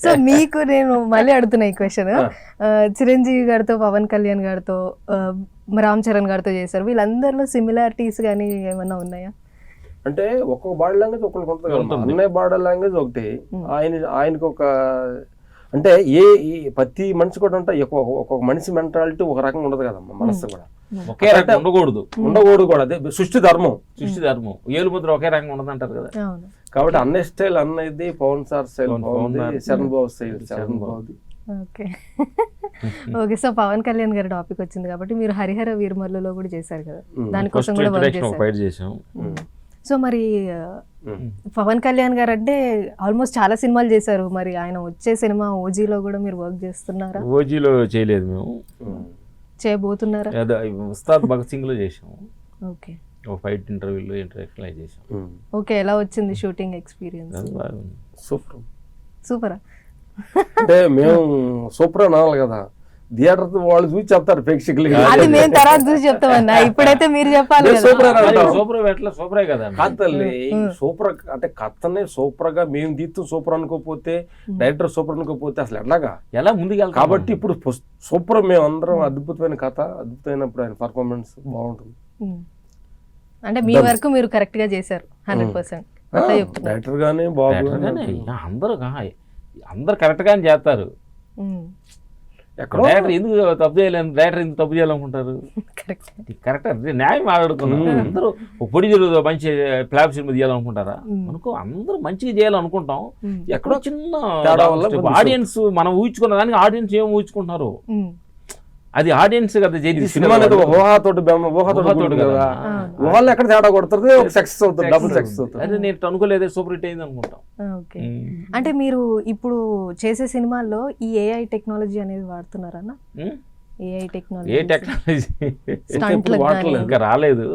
So మీకు నేను మళ్ళీ అడుగుతున్నా ఈ క్వశ్చన్, చిరంజీవి గారితో పవన్ కళ్యాణ్ గారితో రామ్ చరణ్ గారితో చేశారు, వీళ్ళందరిలో సిమిలారిటీస్ కానీ ఏమన్నా ఉన్నాయా? అంటే ఒక్కొక్క బాడీ లాంగ్వేజ్ ఒక్కరికి ఉంటుంది కదా. అన్నయ్య బాడీ లాంగ్వేజ్ ఒకటి, ఆయనకి ఒక అంటే ప్రతి మనిషి కూడా ఉంటా, ఒక్కొక్క మనిషి మెంటాలిటీ ఒక రకంగా ఉండదు కదమ్మా, మనసు కూడా ఒకే రకం ఉండకూడదు కూడా. అదే సృష్టి ధర్మం. ఏలు ముద్ర ఒకే రకంగా ఉండదు అంటారు కదా. కాబట్టి అన్నయ్య స్టైల్ అన్నది, Pavan sir style Sharan Babu style Sharan బాబుది. Okay okay. So Pavan Kalyan గారి టాపిక్ వచ్చింది కాబట్టి మీరు హరిహర వీరమల్లులో కూడా చేశారు కదా, దానికోసం కూడా వర్క్ చేశారు. సో మరి పవన్ కళ్యాణ్ గారు అంటే ఆల్మోస్ట్ చాలా సినిమాలు చేశారు, మరి ఆయన వచ్చే సినిమా ఓజీలో కూడా మీరు వర్క్ చేస్తున్నారా? ఓజీలో చేయలేదు, మేము చేయబోతున్నారా? ఉస్తాద్ భగత్ సింగ్ లో చేసాము. ఓకే, ఒక ఫైట్ ఇంటర్వ్యూలో ఇంటరాక్షన్ చేసాం. ఓకే, ఎలా వచ్చింది షూటింగ్ ఎక్స్పీరియన్స్? సూపర్. సూపరా? అంటే మేము సూపర్ అనాలి కదా, థియేటర్ వాళ్ళు చూసి చెప్తారు ప్రేక్షకులు, అది మేము తర్వాత చూసి చెప్తామన్నా, ఇప్పుడైతే మీరు చెప్పాలి. సూపరే కదా కథల్ని సూపర్ అంటే కథనే సూపర్ గా మేము తీస్తూ సూపర్ అనుకోకపోతే, డైరెక్టర్ సూపర్ అనుకోకపోతే అసలు ఎలా ముందుకెళ్ళాలి. కాబట్టి ఇప్పుడు సూపర్, మేము అందరం అద్భుతమైన కథ, అద్భుతమైనప్పుడు ఆయన పర్ఫార్మెన్స్ బాగుంటుంది. అంటే మీ వరకు మీరు కరెక్ట్ గా చేశారు 100%. డైరెక్టర్ గానీ బాబు అందరు కరెక్ట్ గానే చేస్తారు. డైరెక్టర్ ఎందుకు తప్పు చేయలేను, డైరెక్టర్ ఎందుకు తప్పు చేయాలనుకుంటారు? కరెక్ట్ న్యాయం మాట్లాడుకున్నాం. అందరూ పొడి మంచి ఫ్లాప్ సినిమా తీయాలనుకుంటారా? అనుకో, అందరూ మంచిగా చేయాలనుకుంటాం. ఎక్కడో చిన్న ఆడియన్స్ మనం ఊహించుకున్న దానికి ఆడియన్స్ ఏం ఊహించుకుంటున్నారు, అది ఆడియన్స్ కదా. సినిమా ఊహాతోటి కదా, ఊహల్లో ఎక్కడ తేడా కొడుతుంది, సక్సెస్ అవుతుంది, డబుల్ సక్సెస్ అవుతుంది. అదే నేను అనుకోలేదు, సూపర్ హిట్ అయింది అనుకుంటాం. ఓకే, అంటే మీరు ఇప్పుడు చేసే సినిమాల్లో ఈ ఏఐ టెక్నాలజీ అనేది వాడుతున్నారన్నా? ఏఐ టెక్నాలజీ ఇంకా రాలేదు.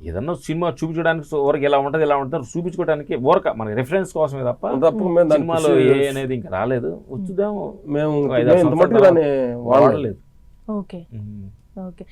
ఏదన్నా సినిమా చూపించడానికి ఊరికి ఎలా ఉంటుంది ఎలా ఉంటుంది చూపించుకోవడానికి ఊరక మన రిఫరెన్స్ కోసమే తప్ప సినిమాలో ఏ అనేది ఇంకా రాలేదు. వచ్చుదాము, మేము వాడలేదు. Okay okay.